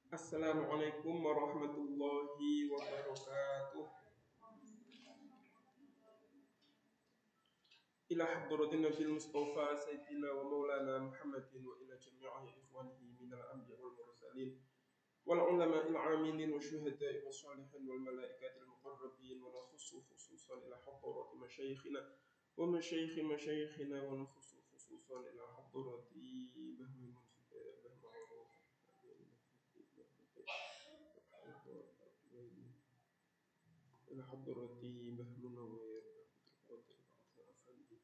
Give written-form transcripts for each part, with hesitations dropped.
Assalamualaikum warahmatullahi wabarakatuh. Ila hadratin Nabil Mustafa Sayyidina wa Maulana Muhammadin wa ila jami'i ikhwanihi minal anbiya wal mursalin wal ulama il amilin wa syuhada'i wa salihin wal malaikatil muqarrabin wa nakhussu khususan ila hadrati masyayikhina wa masyayikhi masyayikhina wa nakhussu khususan ila hadrati bahmi munfidar bahmi aruf إلى حضرتي بهل نوير بقدر العفو أفندي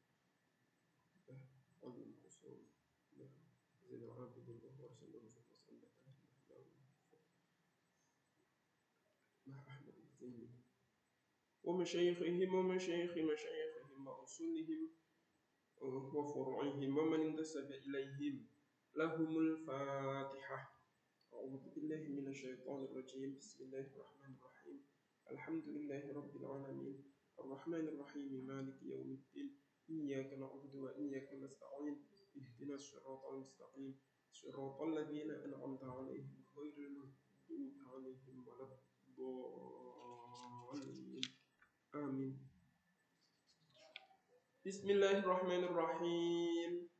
به قلب الأصول به زين العابدين وهو رسول الله صلى الله عليه وسلم مع أحمد الزيني ومشايخهم ومشايخ مشايخهم وأصولهم وفروعهم ومن انتسب إليهم لهم الفاتحة. أعوذ بالله من الشيطان الرجيم. بسم الله الرحمن الرحيم. الحمد لله رب العالمين الرحمن الرحيم مالك يوم الدين إياك نعبد وإياك نستعين اهدنا الصراط المستقيم صراط الذين أنعمت عليهم غير المغضوب عليهم ولا الضالين آمين. بسم الله الرحمن الرحيم.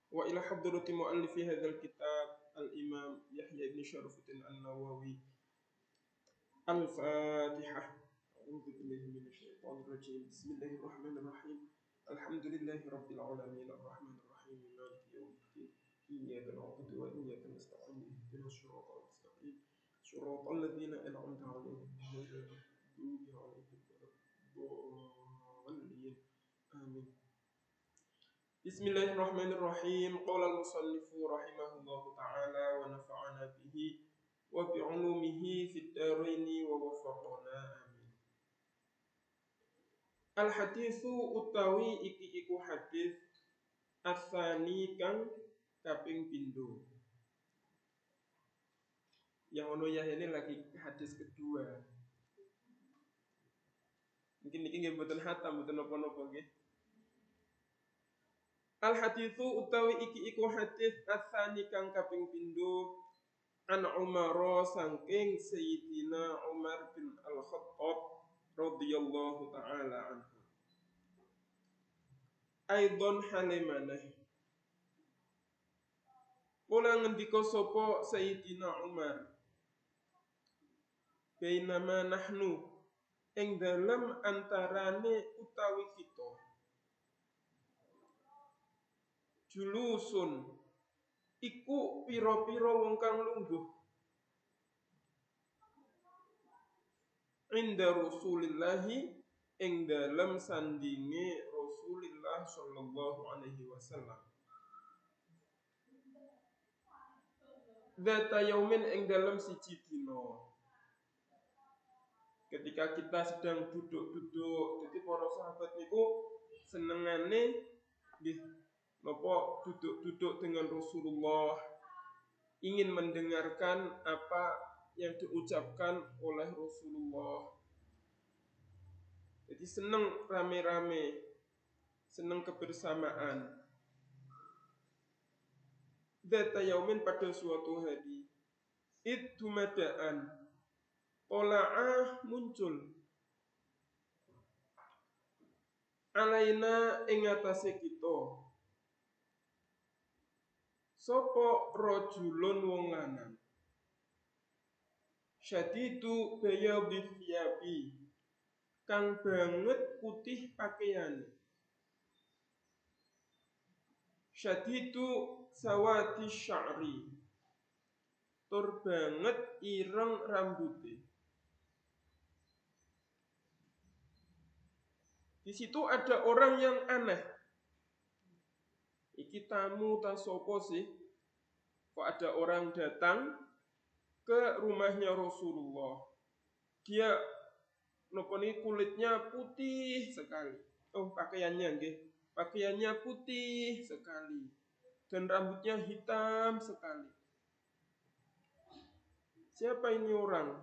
وإلى حضرة مؤلف هذا الكتاب الإمام يحيى بن شرف النووي الفاتحة. أعوذ بالله من الشيطان الرجيم. بسم الله الرحمن الرحيم. الحمد لله رب العالمين الرحمن الرحيم مالك يوم الدين إياك نعبد وإياك نستعين اهدنا الصراط المستقيم صراط الذين أنعمت عليهم غير المغضوب عليهم ولا الضالين آمين. بسم الله الرحمن الرحيم. قال المصنف رحمه الله تعالى ونفعنا به وبعلومه في الدارين ووفقنا آمين. Al-haditsu utawi iku hadis asani kang kaping pindho. Yang ono ya ini lagi hadis kedua. Mungkin niki nggih mboten hatam mboten napa-napa nggih. Al-haditsu utawi iku hadis asani kang kaping pindho an Umar saking Sayyidina Umar bin Al-Khattab radhiyallahu taala anhu. Aidon halemanah. Mula ngendika sapa Sayyidina Umar. Bainama nahnu ing dalem antarane utawi kita. Julusun iku pira-pira wong kang lungguh inda Rasulillahi ing dalem sandinge Rasulullah sallallahu alaihi wasallam. Data yaumin ing dalem siji dina. Ketika kita sedang duduk-duduk, jadi para sahabat niku senengane nggih napa duduk-duduk dengan Rasulullah, ingin mendengarkan apa yang diucapkan oleh Rasulullah. Jadi senang rame-rame, senang kebersamaan. Data yaumin pada suatu hari, itu madaan, tola'ah muncul, alaina ing atase kita, sapa rajulun wong lanang, syadidu bayadhi thiyabi, kang banget putih pakaian, syadidu sawati sya'ri, tur banget ireng rambutnya. Di situ ada orang yang aneh. Iki tamu tasopo sih? Kok ada orang datang ke rumahnya Rasulullah. Dia noponi kulitnya putih sekali. Oh, pakaiannya nggih. Pakaiannya putih sekali dan rambutnya hitam sekali. Siapa ini orang?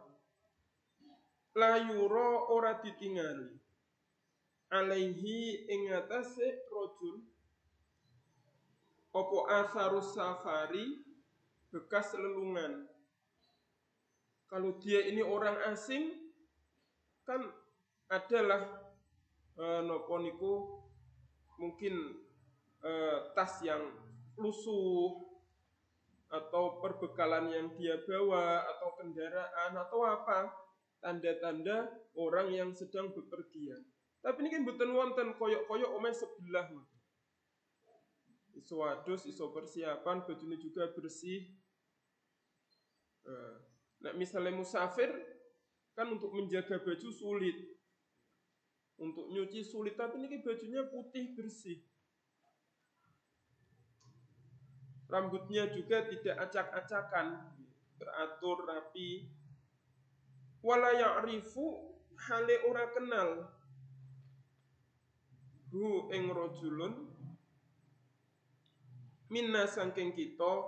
La yura ora ditingali. Alaihi ing atase rajul Opo asarus safari, bekas lelungan. Kalau dia ini orang asing, kan adalah nopo niku mungkin tas yang lusuh atau perbekalan yang dia bawa atau kendaraan atau apa, tanda-tanda orang yang sedang bepergian. Tapi ini kan mboten wonten koyok-koyok omeh sebelah. Iso adus, iso persiapan, bajunya juga bersih. Nah, misalnya musafir kan untuk menjaga baju sulit, untuk nyuci sulit, tapi ini bajunya putih bersih. Rambutnya juga tidak acak-acakan, teratur rapi. Wala ya'rifu hale ora kenal hu ing rajulun minna saking kita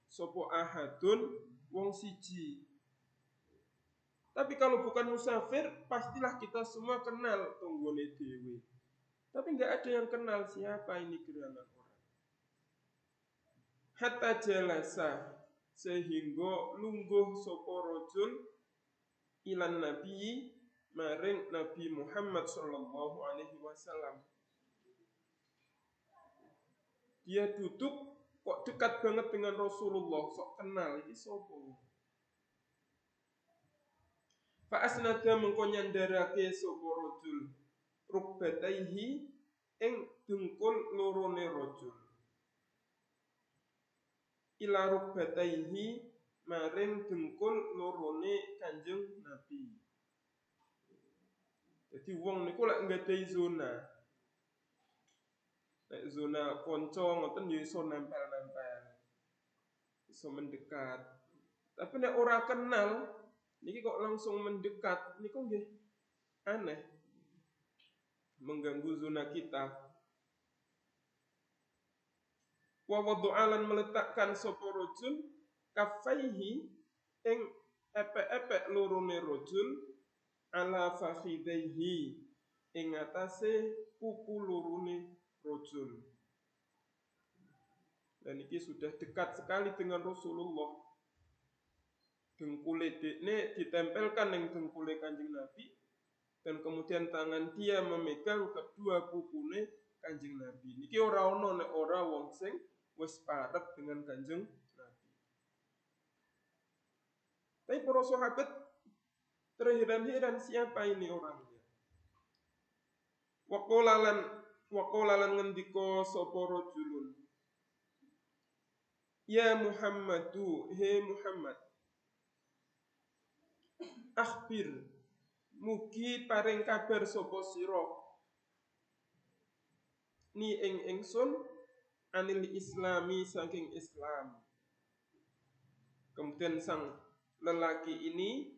sapa ahadun wong siji. Tapi kalau bukan musafir, pastilah kita semua kenal tunggone dewe. Tapi enggak ada yang kenal siapa ini gerangan orang. Hatta jalasa, sehingga lungguh sapa rajul ilan nabi maring Nabi Muhammad sallallahu alaihi wasallam. Dia duduk kok dekat banget dengan Rasulullah, sok kenal iki sapa. Fa asnada mengko nyandarake sapa rajul rukbataihi ing dengkul lorone rajul. Ila rukbataihi maring dengkul lorone Kanjeng Nabi. Jadi wong niku lek nggadahi zona. Lek zona kanca ngoten ya iso nempel-nempel. Iso mendekat. Tapi nek ora kenal niki kok langsung mendekat, niku nggih aneh. Mengganggu zona kita. Wa wadu'alan meletakkan sapa rajul kafaihi ing epek-epek lorone rajul ala fakhidaihi ing atase kuku lorone rajul. Dan ini sudah dekat sekali dengan Rasulullah. Dengkule dekne ditempelkan ning dengkule Kanjeng Nabi dan kemudian tangan dia memegang kedua kukune Kanjeng Nabi. Niki ora ono nek ora wong sing wis parek dengan Kanjeng Nabi. Tapi para sahabat terheran-heran siapa ini orangnya. Waqalalan ngendika sapa rajulun. Ya Muhammadu, he Muhammad. Akhbir, mugi paring kabar sapa sira ni ing ingsun anil islami saking Islam. Kemudian sang lelaki ini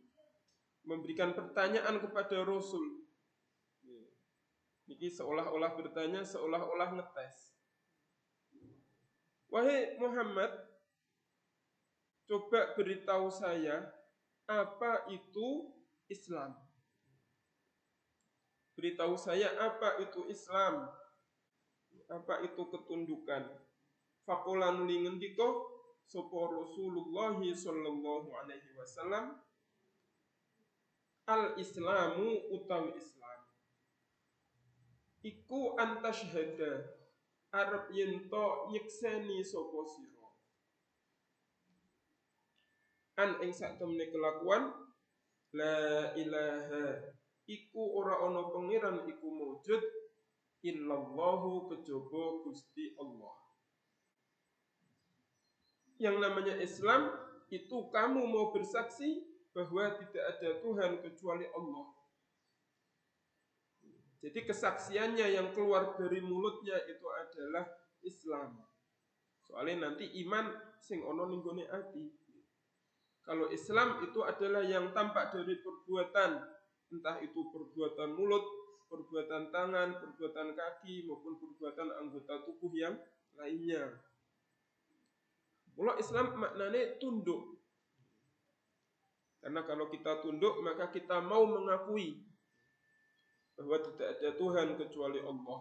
memberikan pertanyaan kepada Rasul. Niki seolah-olah bertanya, seolah-olah ngetes. Wahai Muhammad, coba beritahu saya apa itu Islam. Beritahu saya apa itu Islam. Apa itu ketundukan. Faqala nuli ngendika sapa Rasulullah sallallahu alaihi wasallam, al-islamu utawi Islam iku antasyhada arep yen to nyekseni sapa sira an ing sak temne kelakuan la ilaha iku ora ana pangeran iku mujud illallahu kejaba Gusti Allah. Yang namanya Islam itu kamu mau bersaksi bahwa tidak ada Tuhan kecuali Allah. Jadi kesaksiannya yang keluar dari mulutnya itu adalah Islam. Soalnya nanti iman sing ono ning gone ati. Kalau Islam itu adalah yang tampak dari perbuatan, entah itu perbuatan mulut, perbuatan tangan, perbuatan kaki maupun perbuatan anggota tubuh yang lainnya. Mula Islam maknanya tunduk. Karena kalau kita tunduk maka kita mau mengakui bahwa tidak ada Tuhan kecuali Allah.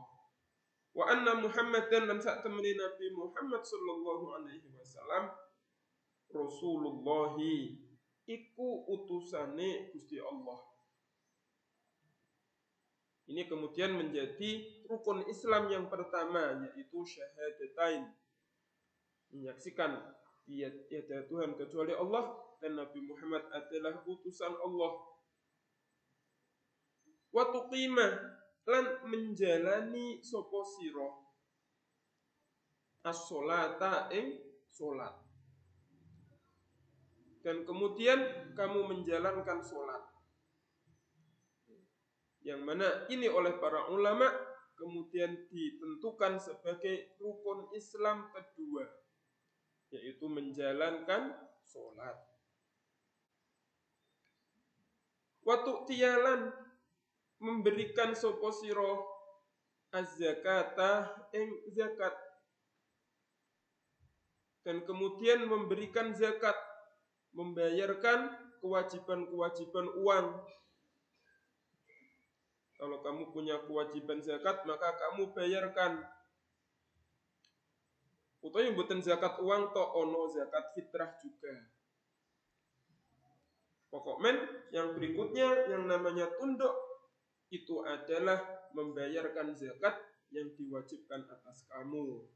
Wa anna Muhammadan lan sak temene Nabi Muhammad sallallahu alaihi wasallam Rasulullah iku utusane Gusti Allah. Ini kemudian menjadi rukun Islam yang pertama, yaitu syahadatain. Menyaksikan tiada Tuhan kecuali Allah dan Nabi Muhammad adalah utusan Allah. Wa tuqimah lan menjalani sapa sira as-sholata ing salat. Dan kemudian kamu menjalankan salat. Yang mana ini oleh para ulama kemudian ditentukan sebagai rukun Islam kedua, yaitu menjalankan sholat. Watu tiyalan memberikan sopo siro az-zakata ing zakat, dan kemudian memberikan zakat, membayarkan kewajiban-kewajiban uang. Kalau kamu punya kewajiban zakat, maka kamu bayarkan. Utawi mboten zakat uang to ono zakat fitrah juga. Pokoknya yang berikutnya yang namanya tunduk itu adalah membayarkan zakat yang diwajibkan atas kamu.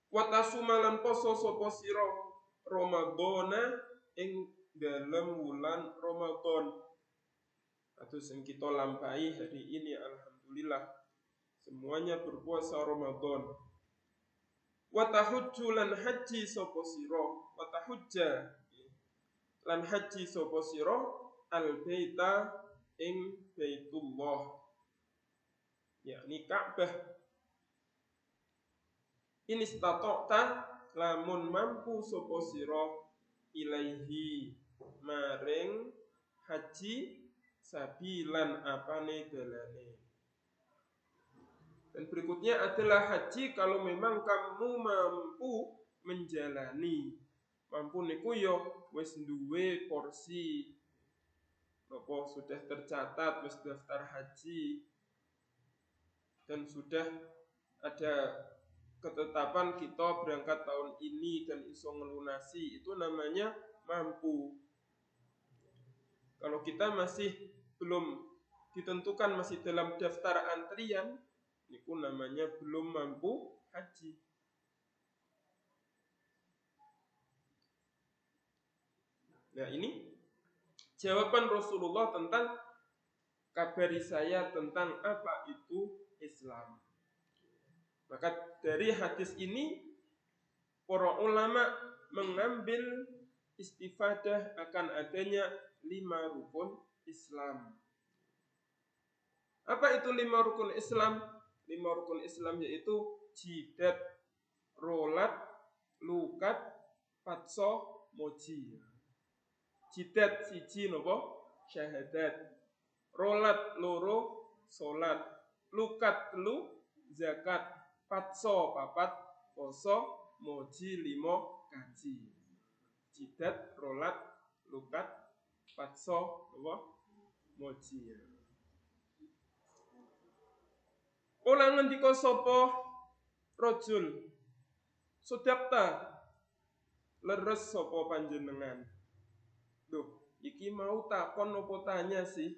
Wa tasumalan poso sapa sira Ramadhana ing dalam wulan Ramadan. Atau sing kita lampahi hari ini alhamdulillah semuanya berpuasa Ramadan. Wa tahujju lan haji sapa sira, wa tahujja lan haji sapa sira al baita ing Baitullah, yakni Ka'bah. In istata'ta lamun mampu sapa sira ilaihi maring haji sabilan apane dalane. Dan berikutnya adalah haji kalau memang kamu mampu menjalani. Mampu niku yo wis duwe porsi napa sudah tercatat wis daftar haji dan sudah ada ketetapan kita berangkat tahun ini dan iso ngelunasi, itu namanya mampu. Kalau kita masih belum ditentukan, masih dalam daftar antrian, itu namanya belum mampu haji. Nah ini jawaban Rasulullah tentang kabari saya tentang apa itu Islam. Maka dari hadis ini para ulama mengambil istifadah akan adanya 5 rukun Islam. Apa itu 5 rukun Islam? 5 rukun Islam yaitu jidat, rolat, lukat, fatso, moji. Jidat siji napa? Syahadat. Rolat loro, salat. Lukat telu, zakat. Fatso papat, poso, moji 5, kaji. Jidat, rolat, lukat, fatso, moji. Ola ngendika sapa rajul sodakta leres sapa panjenengan. Duh, iki mau takon apa tanya sih?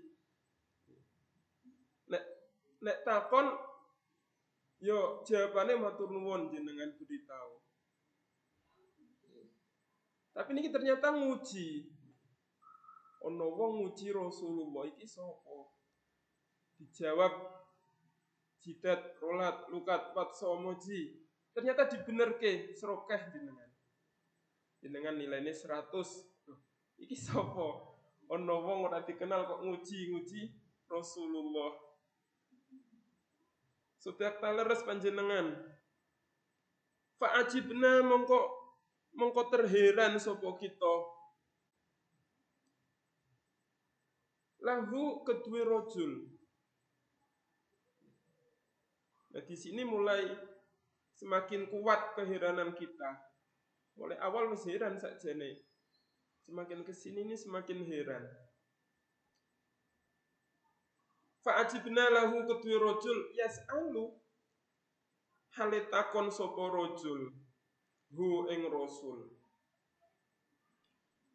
Nek takon yo jawabane matur nuwun jenengan beritahu. Tapi niki ternyata nguji. Ana wong nguji Rasulullah iki sapa? Dijawab jidat, rolat, lukat, fatso, moji. Ternyata dibenerke serokeh jenengan. Jenengan nilainya 100. Iki sapa? Ana wong ora dikenal kok nguji-nguji Rasulullah. Sudah taleres panjenengan. Fa'ajibna mongko terheran sapa kita. Lahu kedue rajul. Nah di sini mulai semakin kuat keheranan kita. Mulai awal masih heran saja nih. Semakin kesini ini semakin heran. Fa'ajibna lahu kedue rajul yas'alu hale takon sapa rajul hu ing rasul.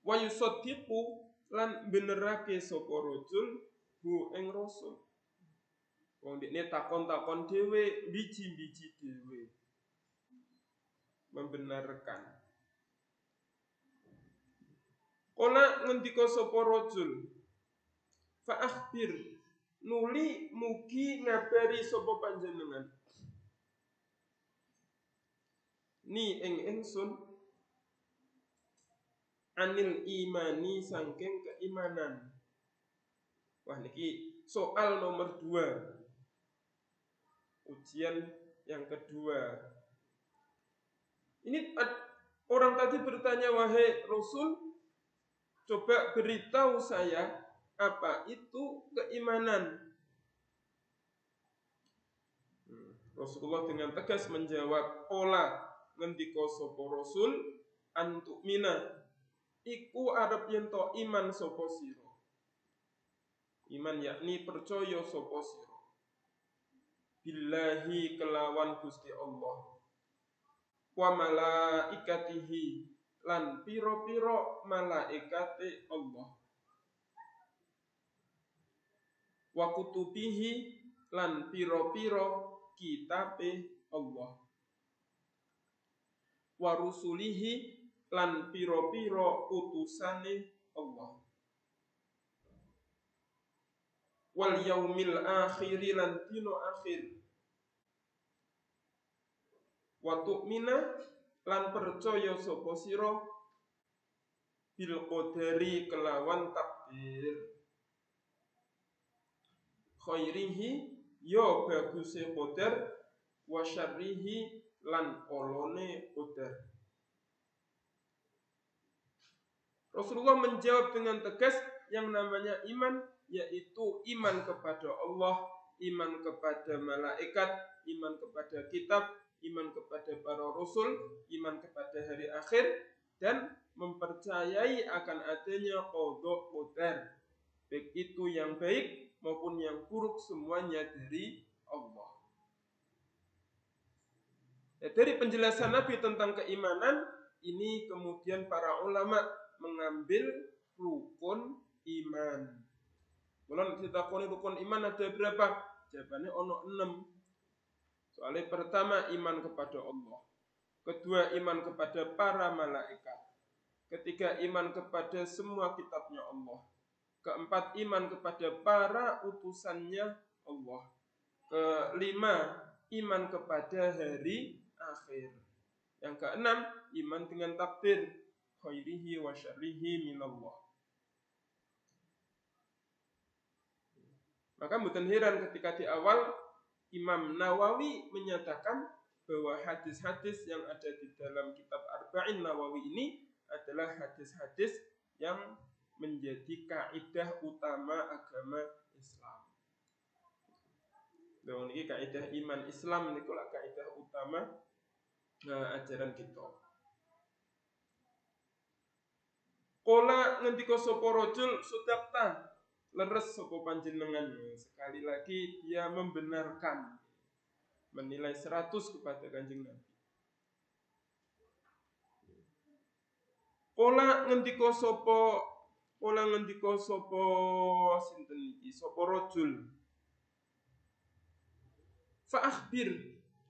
Wa yusaddiqu lan benerake sapa rajul hu ing rasul. Wong dekne takon-takon dhewe, biji-biji dhewe. Membenarkan. Kala ngendika sapa rajul, fa akhbir nuli mugi ngabari sapa panjenengan. Ni ing ingsun anil imani sangking keimanan. Wah niki soal nomor 2. Ujian yang kedua. Ini orang tadi bertanya, wahai Rasul, coba beritahu saya apa itu keimanan. Rasulullah dengan tegas menjawab, "Ola ngendika sapa Rasul, antuk mina iku arep yen to iman sapa sira." Iman yakni percaya sapa sira. Billahi kelawan Gusti Allah. Wa malaikatihi lan piro-piro malaikate Allah. Wa kutubihi lan piro-piro kitabe Allah. Wa rusulihi lan piro-piro utusane Allah. Wal yaumil akhiri lan dino akhir. Wa tu'mina lan percaya sapa sira bil qadari kelawan takdir. Khairihi ya baguse qadar wa syarrihi lan olone qadar. Rasulullah menjawab dengan tegas yang namanya iman yaitu iman kepada Allah, iman kepada malaikat, iman kepada kitab, iman kepada para rasul, iman kepada hari akhir, dan mempercayai akan adanya qada qadar, baik itu yang baik maupun yang buruk semuanya dari Allah. Ya, dari penjelasan Nabi tentang keimanan ini kemudian para ulama mengambil rukun iman. Mulane ditakoni rukun iman ada berapa? Jawabannya ono 6. Soalnya pertama iman kepada Allah. Kedua iman kepada para malaikat. Ketiga iman kepada semua kitabnya Allah. Keempat iman kepada para utusannya Allah. Kelima iman kepada hari akhir. Yang keenam iman dengan takdir khairihi wa syarrihi minallah. Maka bukan heran ketika di awal Imam Nawawi menyatakan bahwa hadis-hadis yang ada di dalam kitab Arba'in Nawawi ini adalah hadis-hadis yang menjadi kaidah utama agama Islam. Dan ini kaidah iman Islam ini kula kaidah utama ajaran kita. Kala ngendika sapa rajul sudakta leres sapa panjenengan. Sekali lagi dia membenarkan, menilai 100 kepada Kanjeng Nabi. Kala ngendika sapa sinten iki? Sapa rajul. Fa akhbir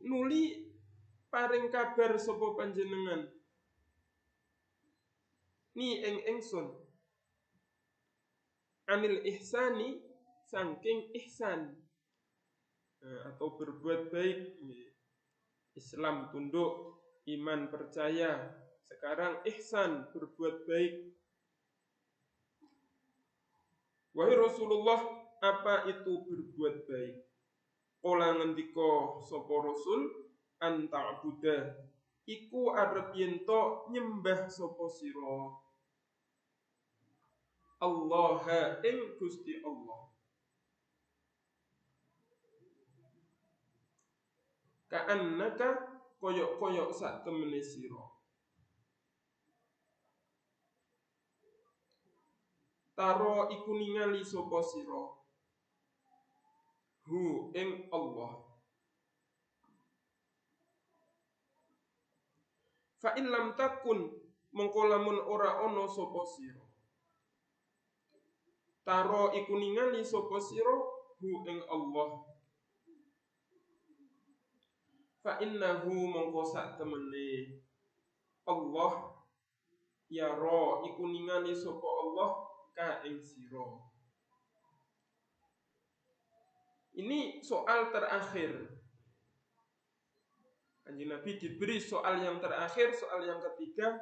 nuli paring kabar sapa panjenengan. Ni ingsun anil ihsani saking ihsan atau berbuat baik. Islam tunduk, iman percaya, sekarang ihsan berbuat baik. Wahai Rasulullah, apa itu berbuat baik? Kala ngendika sapa Rasul anta'buda iku arep yen to nyembah sapa sira Allah ing Gusti Allah. Ka'annaka koyok-koyok sak temene sira. Taro iku ningali sapa sira hu ing Allah. Fa in lam takun mengko lamun ora ana sapa sira. Taro iku ningali sapa sira hu ing Allah. Fa innahu mengko sak temene Allah yara iku ningali sapa Allah ka ing sira. Ini soal terakhir. Kanjeng Nabi diberi soal yang terakhir, soal yang ketiga.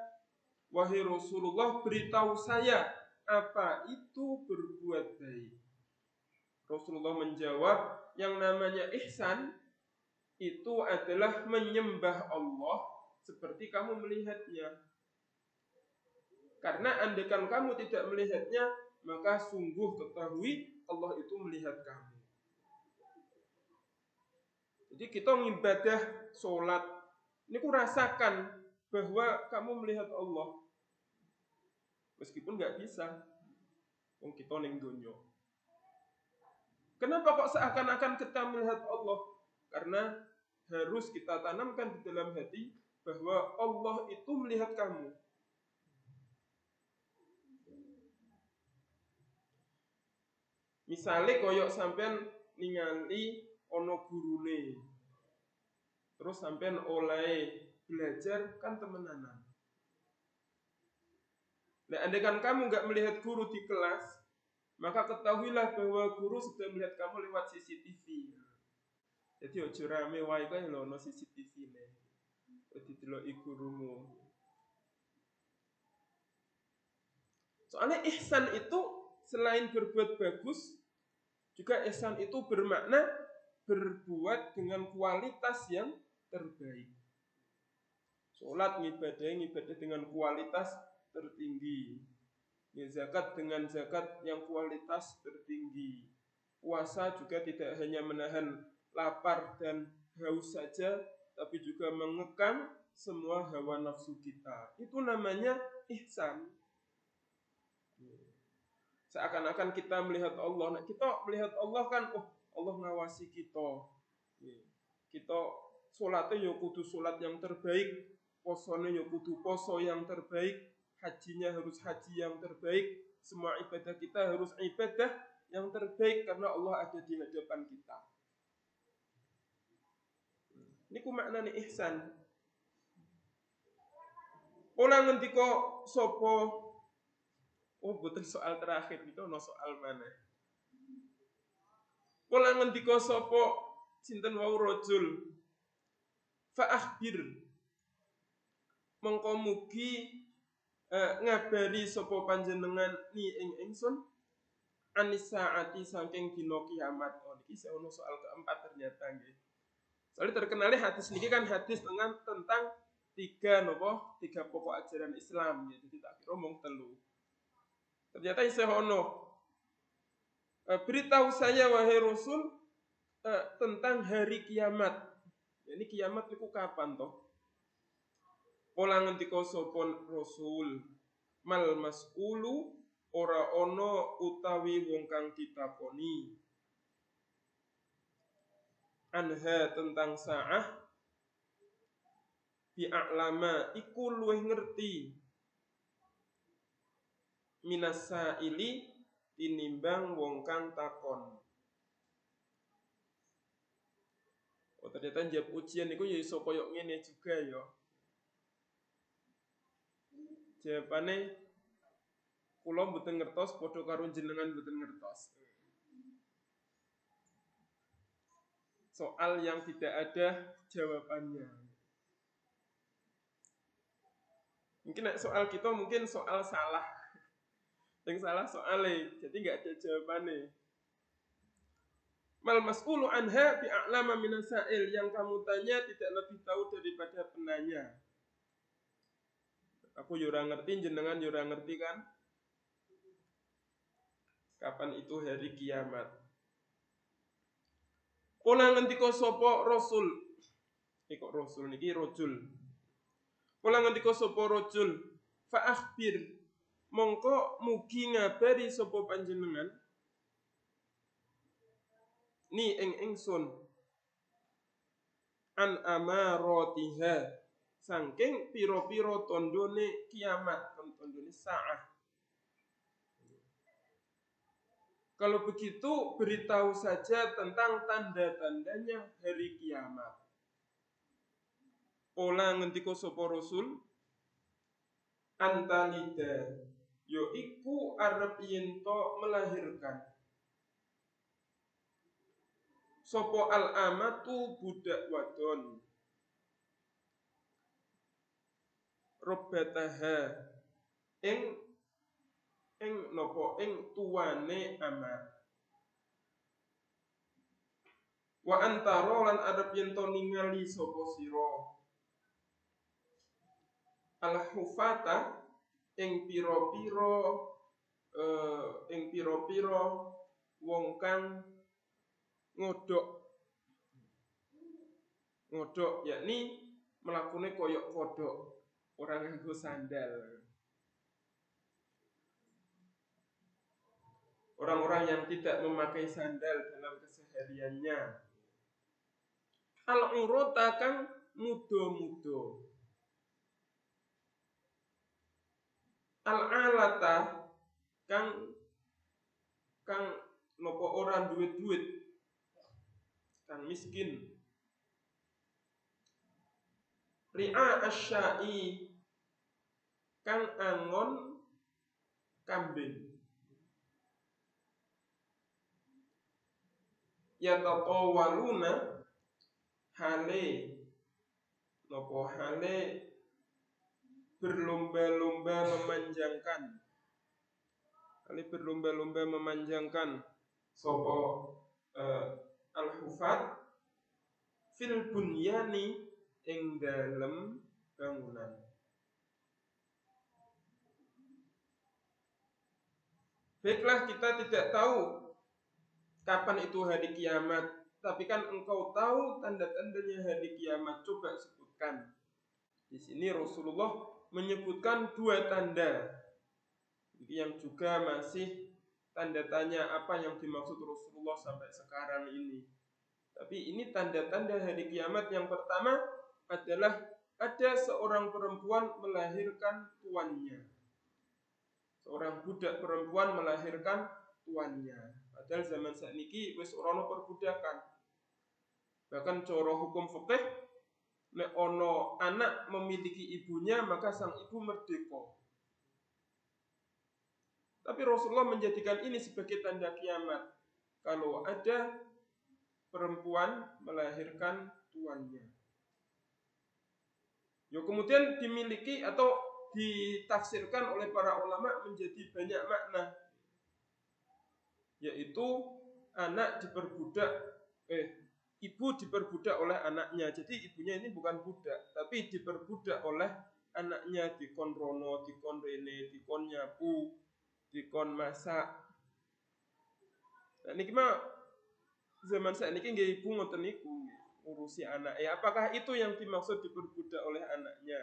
Wahai Rasulullah, beritahu saya apa itu berbuat baik. Rasulullah menjawab, yang namanya ihsan itu adalah menyembah Allah seperti kamu melihatnya. Karena andaikan kamu tidak melihatnya, maka sungguh ketahui Allah itu melihat kamu. Jadi kita ngibadah sholat, ini ku rasakan bahwa kamu melihat Allah. Meskipun nggak bisa, wong kita ning donya. Kenapa kok seakan-akan kita melihat Allah? Karena harus kita tanamkan di dalam hati bahwa Allah itu melihat kamu. Misalnya koyok sampean ningali ono gurune, terus sampean oleh belajar kan temenanan. Nah, andaikan kamu nggak melihat guru di kelas, maka ketahuilah bahwa guru sudah melihat kamu lewat CCTV. Jadi ojo rame wae kae lho ono CCTV ne. Dideloki gurumu. Soalnya ihsan itu selain berbuat bagus, juga ihsan itu bermakna berbuat dengan kualitas yang terbaik. Sholat ngibadah dengan kualitas tertinggi. Ya, zakat dengan zakat yang kualitas tertinggi. Puasa juga tidak hanya menahan lapar dan haus saja, tapi juga mengekang semua hawa nafsu kita. Itu namanya ihsan. Seakan-akan kita melihat Allah. Nah, kita melihat Allah kan, oh Allah ngawasi kita. Kita sholatnya ya kudu sholat yang terbaik, posone ya kudu poso yang terbaik, hajinya harus haji yang terbaik, semua ibadah kita harus ibadah yang terbaik karena Allah ada di hadapan kita. Ini ku maknane ihsan. Ora ngendika sapa. Oh, betul soal terakhir itu ono soal mana? Kula ngendika sapa sinten wau rajul fa akhbir mongko mugi ngabari sapa panjenengan ni ing ingsun anisaati saking dina kiamat. Oh niki ono soal keempat ternyata nggih. Soalnya terkenalnya hadis niki kan hadis tentang tiga pokok ajaran Islam ya. Jadi tak kira mung telu. Ternyata isih ono. Beritahu saya wahai Rasul tentang hari kiamat. Ini kiamat niku kapan toh? Kala ngendika sapa Rasul, mal mas'ulu ora ana utawi wong kang ditakoni. Anha tentang sa'ah bi'a'lama iku luwih ngerti minasa ili tinimbang wong kang takon. Oh ternyata jawab ujian niku ya iso koyo ngene juga ya. Jawabane kula mboten ngertos padha karo jenengan mboten ngertos. Soal yang tidak ada jawabannya. Mungkin soal kita mungkin soal salah. Yang salah soalnya, jadi nggak ada jawabannya. Mal mas'ulu anha bi'a'lama minasail, yang kamu tanya tidak lebih tahu daripada penanya. Aku yura ngerti, jenengan yura ngerti kan? Kapan itu hari kiamat? Kula ngendika sapa Rasul. Kok Rasul niki rajul. Kula ngendika sapa rajul, fa akhbir mongko mugi ngabari sapa panjenengan ni ing ingsun an amaratiha saking pira-pira tandane kiamat, tandane saah. Kalau begitu beritahu saja tentang tanda-tandanya hari kiamat. Ola ngendika sapa Rasul antalida yaiku arep yen to melahirkan. Sopo al-amatu budak wadon robbataha ing tuwane amat. Wa antara lan arep yen to ningali sapa sira al-hufata ing pira-pira wong kang ngodok yakni melakune koyok kodok, orang nganggo sandal. Orang-orang yang tidak memakai sandal dalam kesehariannya. Al-urata kang mudo-mudo. Al-alata kang nopo orang duit-duit, kang miskin. Ri'a asyai kang angon kambing. Yatatawaluna hale berlomba-lomba memanjangkan sapa al-hufat fil bunyani ing dalem bangunan. Baiklah, kita tidak tahu kapan itu hari kiamat, tapi kan engkau tahu tanda-tandanya hari kiamat. Coba sebutkan. Di sini Rasulullah menyebutkan 2 tanda yang juga masih tanda tanya apa yang dimaksud Rasulullah sampai sekarang ini. Tapi ini tanda-tanda hari kiamat. Yang pertama adalah ada seorang perempuan melahirkan tuannya. Seorang budak perempuan melahirkan tuannya. Padahal zaman sakniki wis ora ana perbudakan. Bahkan cara hukum fikih nek ana anak memiliki ibunya maka sang ibu merdeka. Tapi Rasulullah menjadikan ini sebagai tanda kiamat. Kalau ada perempuan melahirkan tuannya. Ya kemudian dimiliki atau ditafsirkan oleh para ulama menjadi banyak makna. Yaitu ibu diperbudak oleh anaknya. Jadi ibunya ini bukan budak, tapi diperbudak oleh anaknya, dikon rono, dikon rene, dikon nyapu, dikon masak. Nah niki mah zaman sakniki nggih ibu ngoten niku ngurusi anak. Apakah itu yang dimaksud diperbudak oleh anaknya?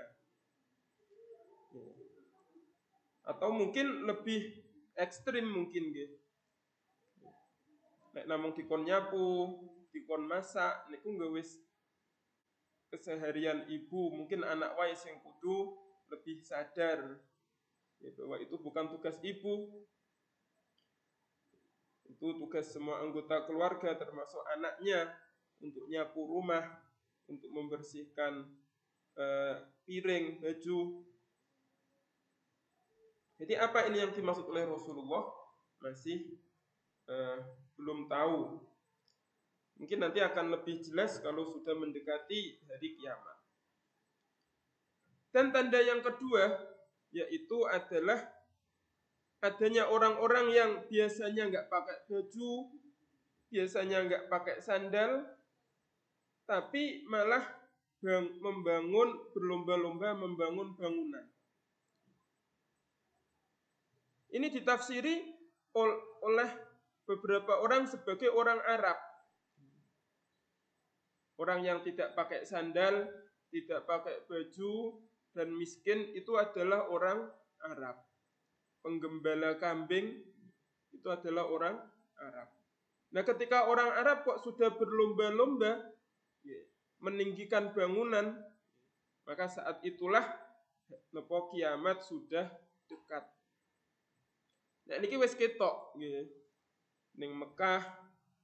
Atau mungkin lebih ekstrim mungkin nggih. Nek namung dikon nyapu, dikon masak, niku nggih wis keseharian ibu. Mungkin anak wae sing kudu lebih sadar bahwa itu bukan tugas ibu. Itu tugas semua anggota keluarga termasuk anaknya untuk nyapu rumah, untuk membersihkan piring, baju. Jadi apa ini yang dimaksud oleh Rasulullah? Masih belum tahu. Mungkin nanti akan lebih jelas kalau sudah mendekati hari kiamat. Dan tanda yang kedua yaitu adalah adanya orang-orang yang biasanya nggak pakai baju, biasanya nggak pakai sandal, tapi malah berlomba-lomba membangun bangunan. Ini ditafsiri oleh beberapa orang sebagai orang Arab. Orang yang tidak pakai sandal, tidak pakai baju, dan miskin itu adalah orang Arab. Penggembala kambing itu adalah orang Arab. Nah, ketika orang Arab kok sudah berlomba-lomba meninggikan bangunan, maka saat itulah kiamat sudah dekat. Nah, niki wis ketok nggih. Ning Mekah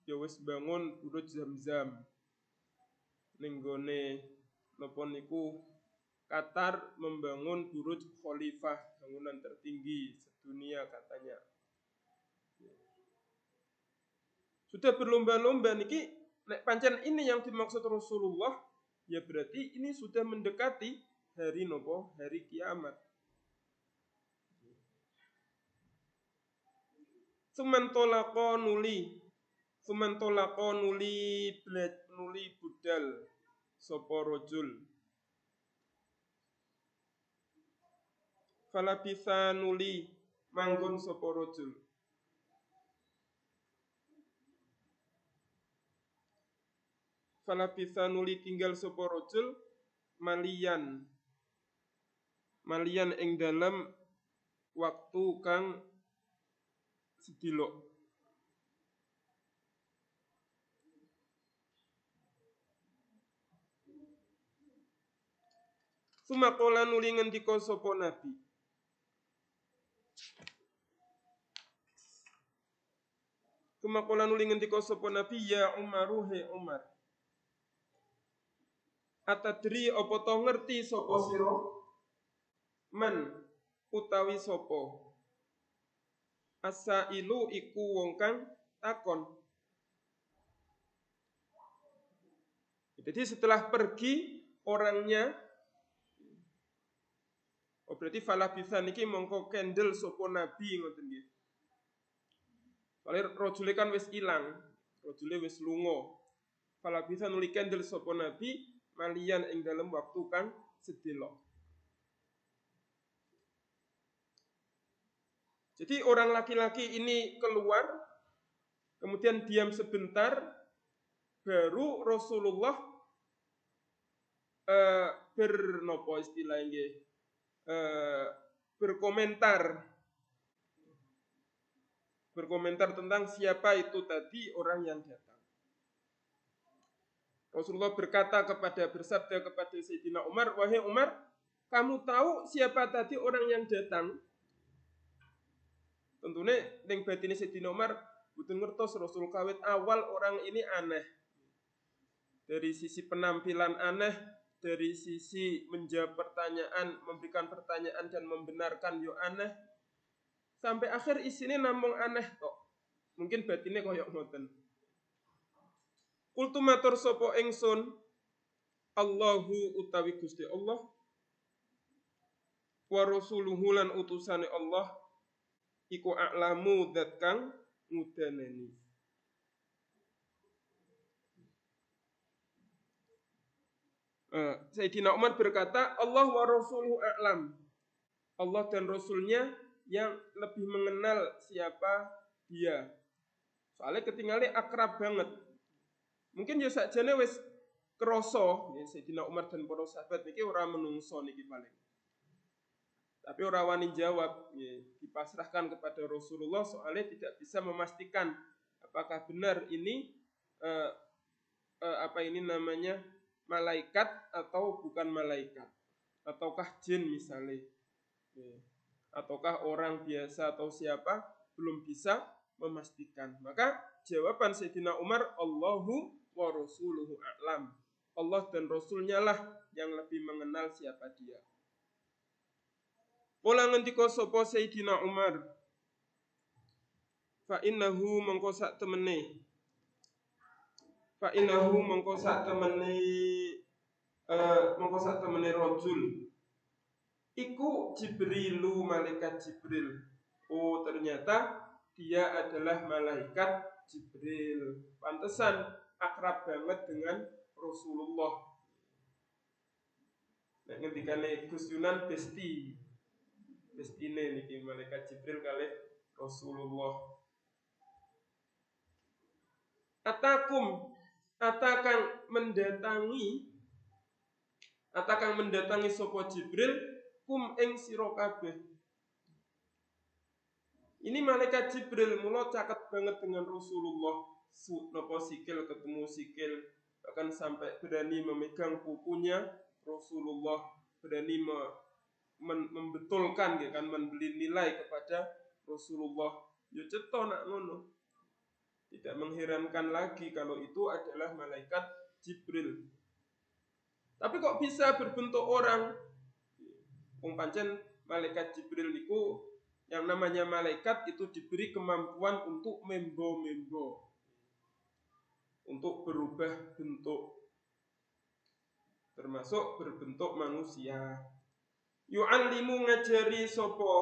ya wis bangun Burj Zamzam. Ning gone napa niku Qatar membangun Burj Khalifah, bangunan tertinggi sedunia katanya. Sudah berlomba-lomba niki, nek pancen ini yang dimaksud Rasulullah, ya berarti ini sudah mendekati hari nopo? Hari kiamat. Sumantolako nuli budal sapa rajul. Fala bisa nuli manggon sapa rajul. Fala bisa nuli tinggal sapa rajul malian ing dalam waktu kang sedilok. Sumakola nuli ngendika sapa Nabi. Sumakola nuli ngendika sapa Nabi, ya Umaru he Umar. Atadri apa to ngerti sapa sira? Man utawi sapa? Asailu iku wong kang takon. Jadi setelah pergi orangnya, berarti falah bisa niki mongko kendel sapa Nabi ngoten nggih. Soale rajule kan wis ilang, rajule wis lunga. Falah bisa nuli kendel sapa Nabi malian ing dalam waktu kang sedelok. Jadi orang laki-laki ini keluar, kemudian diam sebentar, baru Rasulullah bernopo istilahnya berkomentar tentang siapa itu tadi orang yang datang. Rasulullah bersabda kepada Sayyidina Umar, wahai Umar, kamu tahu siapa tadi orang yang datang? Tentunya ning batine Sayyidina Umar boten ngertos Rasul kawit awal orang ini aneh. Dari sisi penampilan aneh, dari sisi menjawab pertanyaan, memberikan pertanyaan dan membenarkan yo aneh. Sampai akhir isine namung aneh kok. Mungkin batine koyo ngoten. Kultu matur sapa ingsun, Allahu utawi Gusti Allah wa rasuluhu lan utusane Allah iku a'lamu zat kang ngudanani. Sayyidina Umar berkata, Allah wa rasuluhu a'lam. Allah dan Rasulnya yang lebih mengenal siapa dia. Soalnya ketinggalannya akrab banget. Mungkin ya sakjane wis krasa ya Sayyidina Umar dan para sahabat niki ora menungso niki paling. Tapi ora wani jawab, ya, dipasrahkan kepada Rasulullah soalnya tidak bisa memastikan apakah benar ini malaikat atau bukan malaikat, ataukah jin misalnya, ataukah orang biasa atau siapa, belum bisa memastikan. Maka jawaban Sayyidina Umar, Allahu wa rasuluhu a'lam. Allah dan Rasulnya lah yang lebih mengenal siapa dia. Pola ngendika sapa Sayyidina Umar, fa innahu mongko sak temene rajul iku Jibrilu, malaikat Jibril. Oh, ternyata dia adalah malaikat Jibril. Pantesan akrab banget dengan Rasulullah. Nek ngendikane Gus Yunan bestine niki malaikat Jibril kalih Rasulullah. Atakang mendatangi sapa Jibril kum ing sira kabeh. Ini malaikat Jibril mula caket banget dengan Rasulullah. Napa sikil ketemu sikil, bahkan sampai berani memegang kukunya Rasulullah, berani membetulkan ya kan, membeli nilai kepada Rasulullah. Ya cetha nak ngono. Tidak mengherankan lagi kalau itu adalah malaikat Jibril. Tapi kok bisa berbentuk orang? Wong pancen malaikat Jibril niku yang namanya malaikat itu diberi kemampuan untuk membo-membo, untuk berubah bentuk, termasuk berbentuk manusia. Yu'allimu ngajari sapa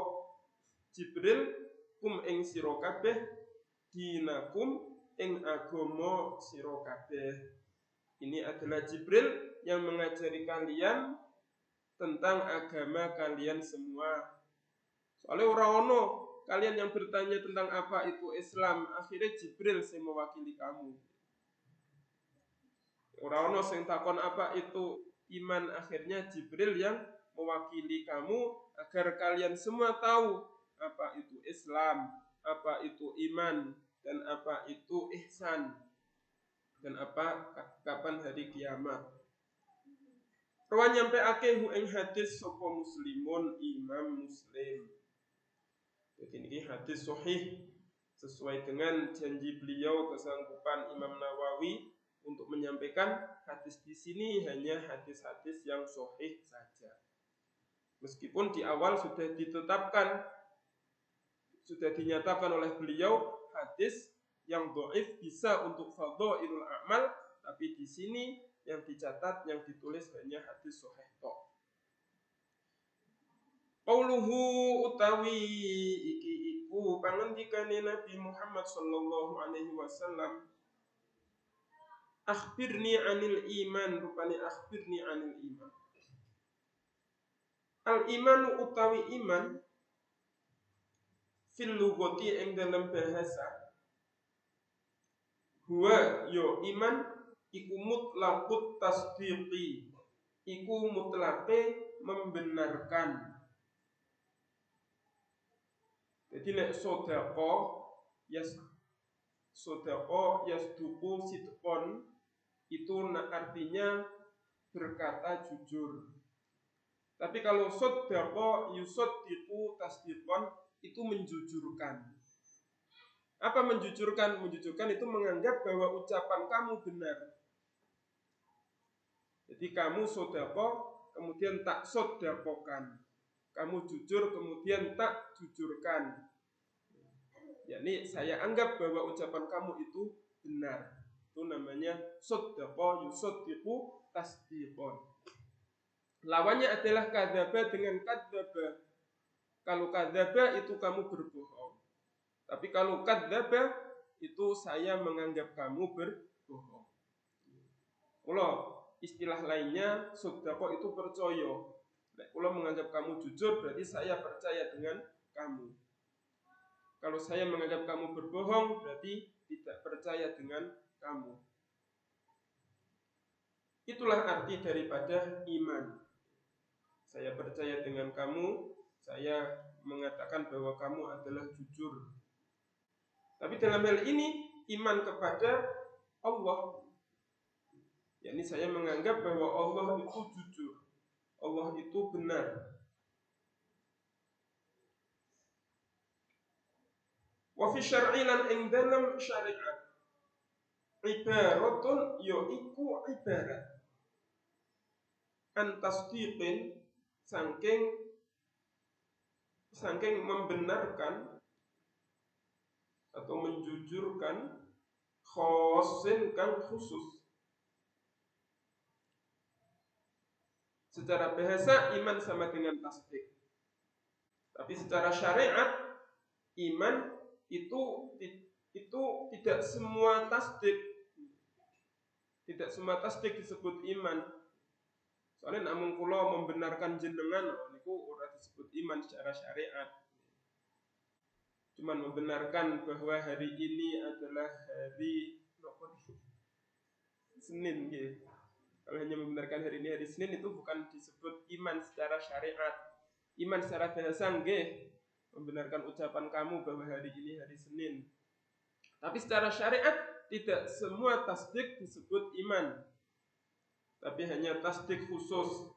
Jibril kum ing sira kabeh dinakum ing agama sira kabeh. Ini adalah Jibril yang mengajari kalian tentang agama kalian semua. Soalnya orang-ono kalian yang bertanya tentang apa itu Islam, akhirnya Jibril yang mewakili kamu. Orang-ono yang takon apa itu iman, akhirnya Jibril yang mewakili kamu agar kalian semua tahu apa itu Islam, apa itu iman, dan apa itu ihsan, dan apa kapan hari kiamat. Rawan nyampe akeh ing hadis sapa muslimun Imam Muslim. Jadi ini hadis sahih sesuai dengan janji beliau, kesanggupan Imam Nawawi untuk menyampaikan hadis di sini hanya hadis-hadis yang sahih saja. Meskipun di awal sudah ditetapkan, sudah dinyatakan oleh beliau hadis yang dhaif bisa untuk fadhailul a'mal, tapi di sini yang dicatat, yang ditulis hanya hadis sahih tok. Qauluhu utawi iki iku pangendikane Nabi Muhammad sallallahu alaihi wasallam, akhbirni anil iman, rupane akhbirni anil iman. Al imanu utawi iman fil lughati ing dalam bahasa, huwa yo iman iku mutlaqut tasdiqi, iku mutlaqe membenarkan. Jadi nek sodako yasduku sidqon itu artinya berkata jujur. Tapi kalau sodako yusoddiqu tasdiqon itu menjujurkan. Apa menjujurkan? Menjujurkan itu menganggap bahwa ucapan kamu benar. Jadi kamu sodako kemudian tak sodakokan. Kamu jujur kemudian tak jujurkan. yakni saya anggap bahwa ucapan kamu itu benar. Itu namanya sodako yusoddiqu tasdiqon. Lawannya adalah kadzaba dengan kadzaba. Kalau kadzaba itu kamu berbohong. Tapi kalau kadzaba itu saya menganggap kamu berbohong. Kalau istilah lainnya sodako itu percaya. Kalau menganggap kamu jujur berarti saya percaya dengan kamu. Kalau saya menganggap kamu berbohong berarti tidak percaya dengan kamu. Itulah arti daripada iman. Saya percaya dengan kamu, saya mengatakan bahwa kamu adalah jujur. Tapi dalam hal ini iman kepada Allah, yakni saya menganggap bahwa Allah itu jujur, Allah itu benar. Wa fi syar'i lan ing dalam syariat ibaratun yo iku ibarat antasdiqin saking membenarkan atau menjujurkan khosin kan khusus. Secara bahasa iman sama dengan tasdik. Tapi secara syariat iman itu tidak semua tasdik. Tidak semua tasdik disebut iman. Soalnya namun kula membenarkan jenengan niku ora disebut iman secara syariat. Cuman membenarkan bahwa hari ini adalah hari Senin gitu. Kalau hanya membenarkan hari ini hari Senin itu bukan disebut iman secara syariat. Iman secara bahasa nggih. membenarkan ucapan kamu bahwa hari ini hari Senin. Tapi secara syariat tidak semua tasdik disebut iman, tapi hanya tasdik khusus.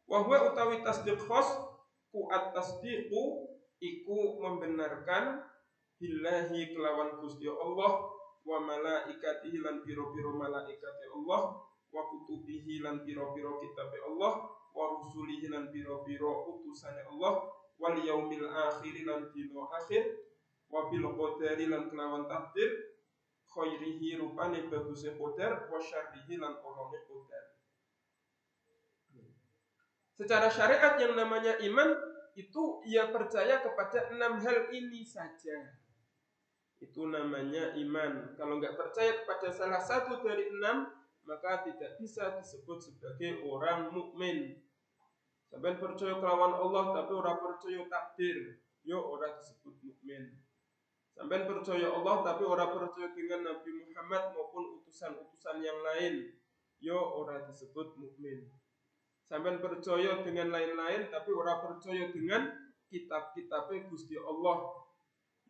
Wa huwa utawi tasdik khos ku at-tasdiqu iku membenarkan billahi kelawan Gusti Allah wa malaikatihi lan pira-pira malaikate Allah wa kutubihi lan pira-pira kitabe Allah wa rusulihi lan pira-pira utusane Allah wal yaumil akhir lan dina akhir wa bil qadari lan kelawan takdir khairihi rupane baguse qadar wa syarrihi lan orone qadar. Secara syariat yang namanya iman itu ia percaya kepada 6 hal ini saja. Itu namanya iman. Kalau nggak percaya kepada salah satu dari 6, maka tidak bisa disebut sebagai orang mukmin. Sampai percaya kelawan Allah tapi orang percaya takdir, yo orang disebut mukmin. Sampai percaya Allah tapi orang percaya dengan Nabi Muhammad maupun utusan-utusan yang lain, yo orang disebut mukmin. Sampai percaya dengan lain-lain tapi orang percaya dengan kitab-kitabnya Gusti Allah,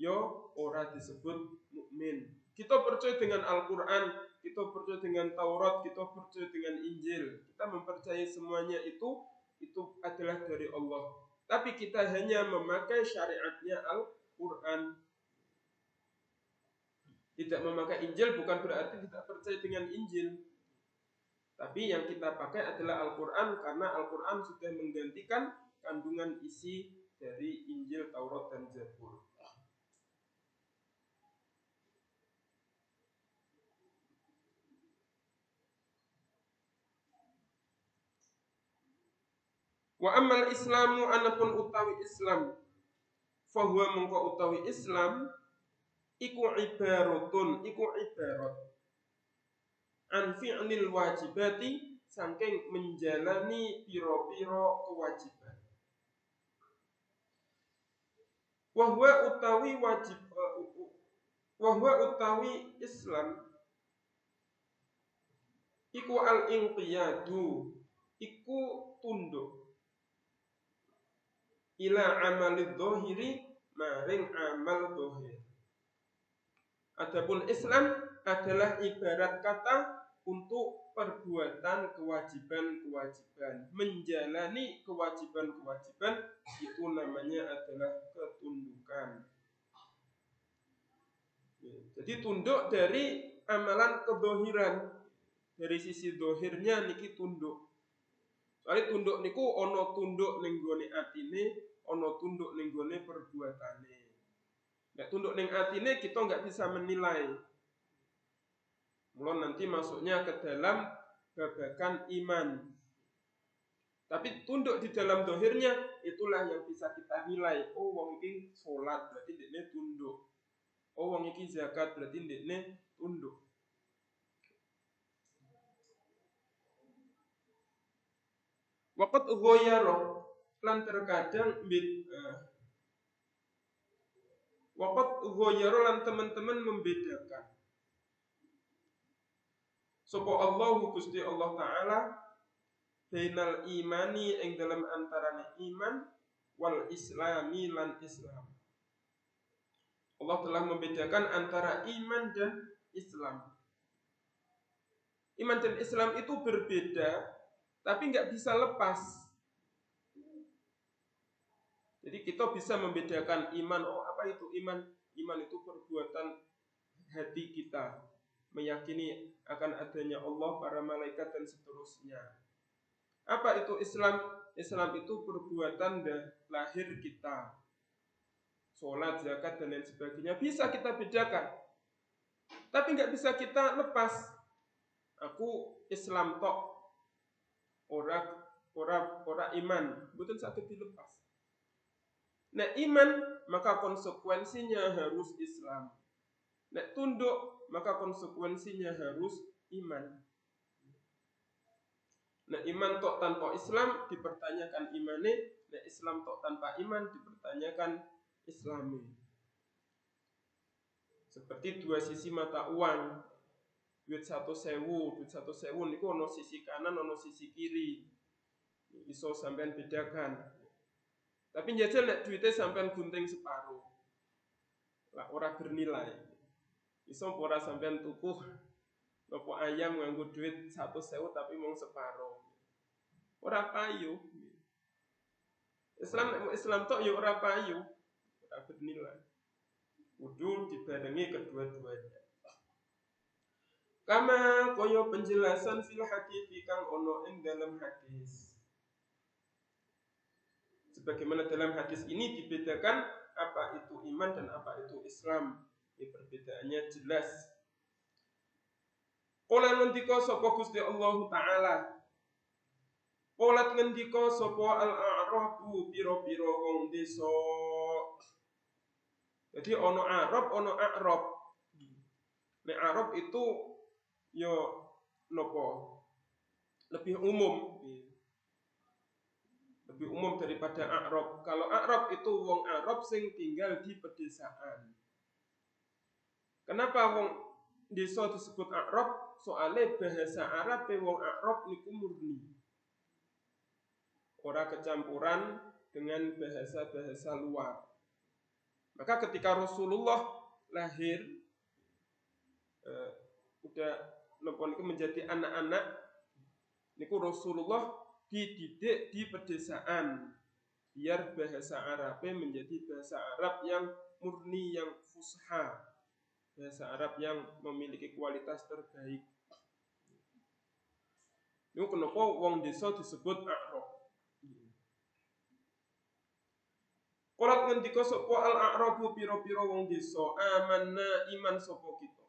yo ora disebut mukmin. Kita percaya dengan Al-Quran, kita percaya dengan Taurat, kita percaya dengan Injil. Kita mempercayai semuanya itu adalah dari Allah. Tapi kita hanya memakai syariatnya Al-Quran. Tidak memakai Injil bukan berarti tidak percaya dengan Injil. Tapi yang kita pakai adalah Al-Quran karena Al-Quran sudah menggantikan kandungan isi dari Injil, Taurat, dan Zabur. Wa ammal islamu anapun utawi Islam fahuwa mengko utawi Islam iku ibaratun iku ibarat an fi'lil wajibati saking menjalani piro-piro kewajiban. Wa huwa utawi wajib wa huwa utawi Islam iku al-inqiyadu iku tunduk ila amalid dhahiri maring amal dhahir. Adapun Islam adalah ibarat kata untuk perbuatan kewajiban-kewajiban, menjalani kewajiban-kewajiban itu namanya adalah ketundukan. Jadi tunduk dari amalan kedohiran, dari sisi dohirnya niki tunduk. Soalnya tunduk niku ono tunduk ning gone atine, ono tunduk ning gone perbuatane. Nek tunduk ning atine kita nggak bisa menilai. Mulai nanti masuknya ke dalam babakan iman. Tapi tunduk di dalam dohirnya itulah yang bisa kita nilai. Oh wong iki sholat berarti dekne tunduk. Oh wong iki zakat berarti dekne tunduk. Waqat ghoyaro lan terkadang waqat ghoyaro lan teman-teman membedakan. Sapa Allah Gusti Allah Ta'ala bainal imani ing dalam antarane iman wal islami lan Islam. Allah telah membedakan antara iman dan Islam. Iman dan Islam itu berbeda, tapi nggak bisa lepas. Jadi kita bisa membedakan iman. Oh, apa itu iman? Iman itu perbuatan hati kita, meyakini akan adanya Allah, para malaikat dan seterusnya. Apa itu Islam? Islam itu perbuatan lahir kita, sholat, zakat dan lain sebagainya. Bisa kita bedakan, tapi nggak bisa kita lepas. Aku Islam tok, ora iman, betul sakit dilepas. Nek iman maka konsekuensinya harus Islam. Nek tunduk maka konsekuensinya harus iman. Nek iman tok tanpa Islam dipertanyakan imane, nek Islam tok tanpa iman dipertanyakan Islami. Seperti dua sisi mata uang. Duit 1.000 niku ono sisi kanan ono sisi kiri. Iso sampean bedakan. Tapi njajal nek duite sampean gunting separuh. Lah ora bernilai. Iso ora sampean tuku nopo ayam nganggo duit 100.000 tapi mung separuh. Ora payu. Islam tok ya ora payu, ora bernilai. Kudu dibarengi kedua-duanya. Kama koyo penjelasan fil hadis kang ono ing dalam hadis. Sebagaimana dalam hadis ini dibedakan apa itu iman dan apa itu Islam. Ya, perbedaannya jelas. Qala ngendika sapa Gusti Allah Ta'ala. Qolat ngendika sapa al-a'rabu pira-pira wong desa. Jadi ono Arab, ono A'rab. Nek Arab itu yo nopo? Lebih umum. Lebih umum daripada A'rab. Kalau A'rab itu wong Arab sing tinggal di pedesaan. Kenapa wong desa disebut A'rab? Soalnya bahasa Arab wong A'rab niku murni. Ora kecampuran dengan bahasa-bahasa luar. Maka ketika Rasulullah lahir udah nopo menjadi anak-anak niku Rasulullah dididik di pedesaan biar bahasa Arabnya menjadi bahasa Arab yang murni, yang fusha, bahasa Arab yang memiliki kualitas terbaik. Niku kenapa wong desa disebut A'rab. Qolat ngendika sapa al-a'rabu pira-pira wong desa, amanna iman sapa kita.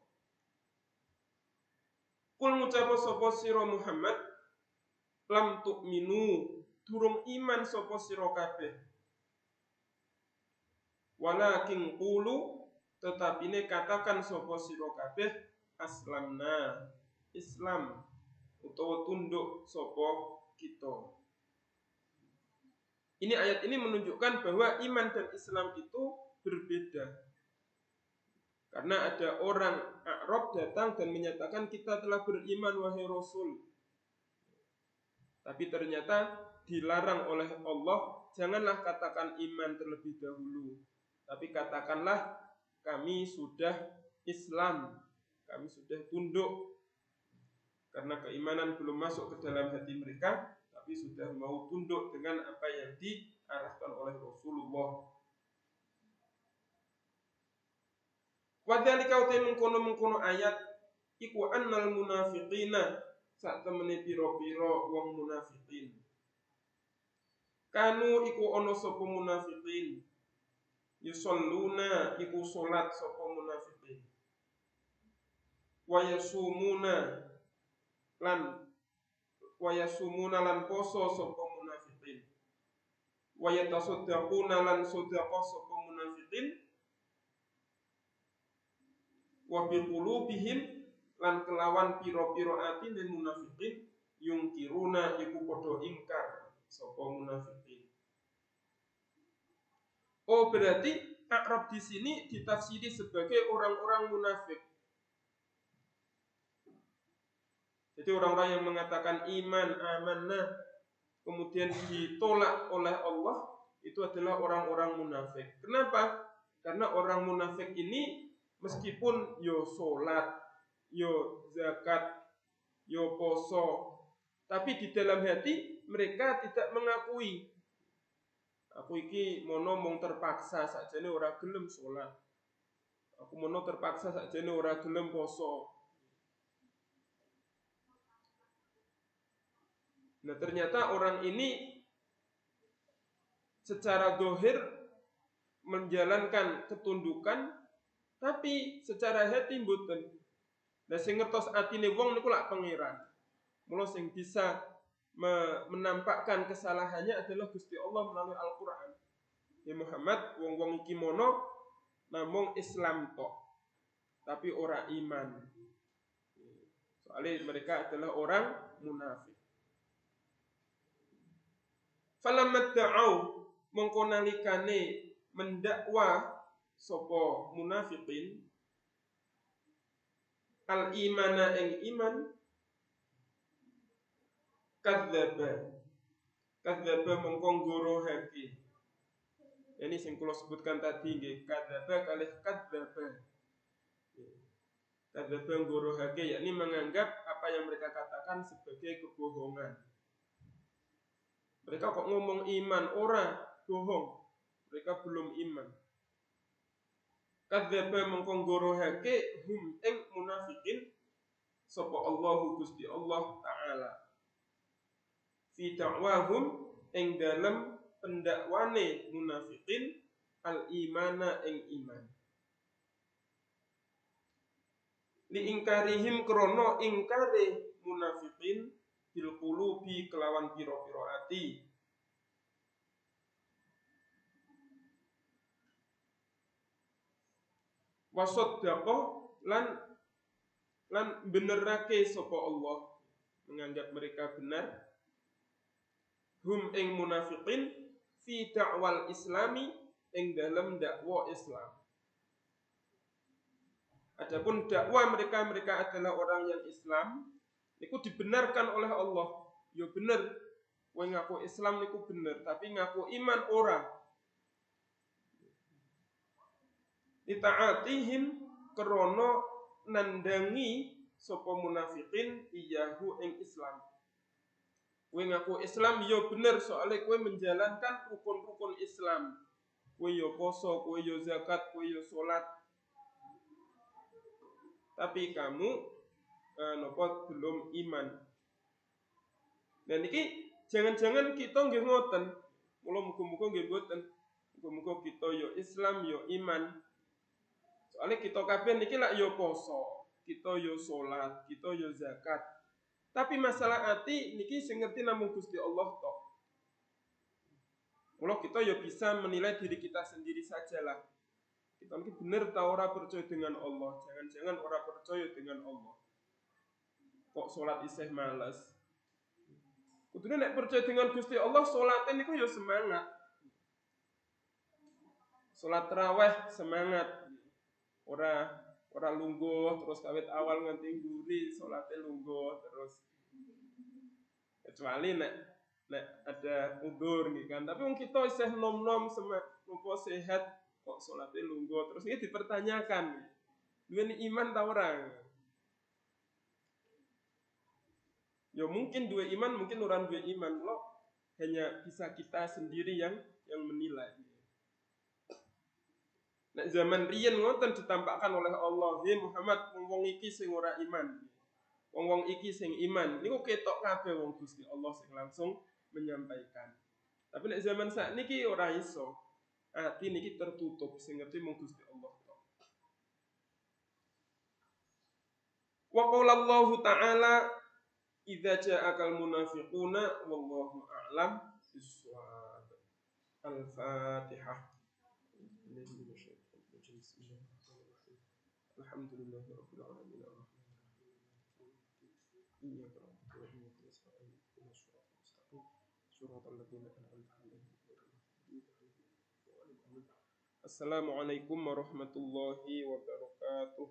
Kul ngucap sapa sira Muhammad, lam tu'minu, durung iman sapa sira kabeh. Walakin qulu, tetapine katakan sapa sira kabeh, aslamna, Islam utawa tunduk sapa kita. Ini ayat ini menunjukkan bahwa iman dan Islam itu berbeda. Karena ada orang Arab datang dan menyatakan kita telah beriman wahai Rasul. Tapi ternyata dilarang oleh Allah, janganlah katakan iman terlebih dahulu. Tapi katakanlah kami sudah Islam, kami sudah tunduk. Karena keimanan belum masuk ke dalam hati mereka, tapi sudah mau tunduk dengan apa yang diarahkan oleh Rasulullah. Wadhalika utai mengkono ayat iku annal munafiqina sak temene pira-pira wong munafiqin. Kanu iku ana sapa munafiqin. Yusalluna iku salat sapa munafiqin. Wa yasumuna lan poso sapa munafiqin. Wa yatasaddaquna lan sedekah sapa munafiqin. Wa bi qulubihim lan kelawan pira-pira atine munafiqin yungkiruna iku padha ingkar sapa munafiqin. Oh, berarti A'rab di sini ditafsiri sebagai orang-orang munafik. Jadi orang-orang yang mengatakan iman, amanah, kemudian ditolak oleh Allah, itu adalah orang-orang munafik. Kenapa? Karena orang munafik ini meskipun yo sholat, yo zakat, yo poso, tapi di dalam hati mereka tidak mengakui. Aku iki mono mung terpaksa sakjane ora gelem sholat. Aku mono terpaksa sakjane ora gelem poso. Nah, ternyata orang ini secara dohir menjalankan ketundukan, tapi secara hati mboten. Nah, sing ngertos atine wong niku lak pangeran. Mula sing bisa menampakkan kesalahannya adalah Gusti Allah melalui Al-Qur'an. Ya Muhammad, wong-wong iki mono namung Islam tok, tapi ora iman. Soalnya mereka adalah orang munafik. Falamma da'au mengko nalikane mendakwa sapa munafiqin al-imana ing iman kadzdzaba mengko nggorohake Ini sing kula sebutkan tadi nggih, kadzaba kalih kadzaba. Kadzaba ngguruhake, yakni menganggap apa yang mereka katakan sebagai kebohongan. Mereka kok ngomong iman, ora bohong. Mereka belum iman. Kadzaba mengko ngguruhake hum ing munafikin sapa Allahu Gusti Allah taala. Fi da'wahum ing dalam pendakwane munafikin al-imana ing iman. Li ingkarihim krono ingkare munafikin bil qulubi kelawan pira-pira ati. Wasaddaqa lan benerake sapa Allah, menganggap mereka benar hum ing munafiqin fi da'wal islami ing dalam dakwah Islam. Adapun dakwah mereka adalah orang yang Islam, niku dibenarkan oleh Allah. Ya bener, kowe ngaku Islam niku bener, tapi ngaku iman ora. Itaatihim krono nandangi sapa munafiqin iyahu ing Islam. Kowe ngaku Islam ya bener, soalnya kowe menjalankan rukun-rukun Islam. Kowe ya poso, kowe ya zakat, kowe ya salat. Tapi kamu belum iman. Dan iki jangan-jangan kita nggih ngoten. Mula muga-muga nggih mboten. Muga-muga kita ya Islam ya iman. Soalnya kita kabeh niki lak ya poso, kita ya salat, kita ya zakat. Tapi masalah ati niki sing ngerti namung Gusti Allah tok. Mula kita ya bisa menilai diri kita sendiri sajalah. Kita ini benar tak ora percaya dengan Allah. Jangan-jangan ora percaya dengan Allah. Kok sholat isih males? Kudune nek percaya dengan Gusti Allah, sholatnya niku ya semangat. Sholat tarawih semangat. Ora lungguh terus kawit awal nganti nguri, sholatnya lungguh terus. Kecuali nek ada udur nih kan. Tapi wong kita isih nom-nom sehat kok sholatnya lungguh terus ini dipertanyakan, duwe iman ta ora? Ya mungkin dua iman, mungkin orang dua iman loh, hanya bisa kita sendiri yang menilai. Nek zaman riyen ngoten ditampakkan oleh Allah, "He Muhammad, wong iki sing ora iman. Wong iki sing iman." Niku ketok kabeh wong Gusti Allah sing langsung menyampaikan. Tapi nek zaman sakniki ora iso. Ati niki tertutup sing ngerti mung Gusti Allah. Wa qala Allah Ta'ala idza ja'akal munafiquna wallahu a'lam bis-shawab. Al-Fatihah. Alhamdulillahirabbil alamin. Iyyaka na'budu wa iyyaka nasta'in. Ihdinas siratal mustaqim. Shiratal ladzina an'amta 'alaihim ghairil maghdubi 'alaihim. Assalamualaikum warahmatullahi wabarakatuh.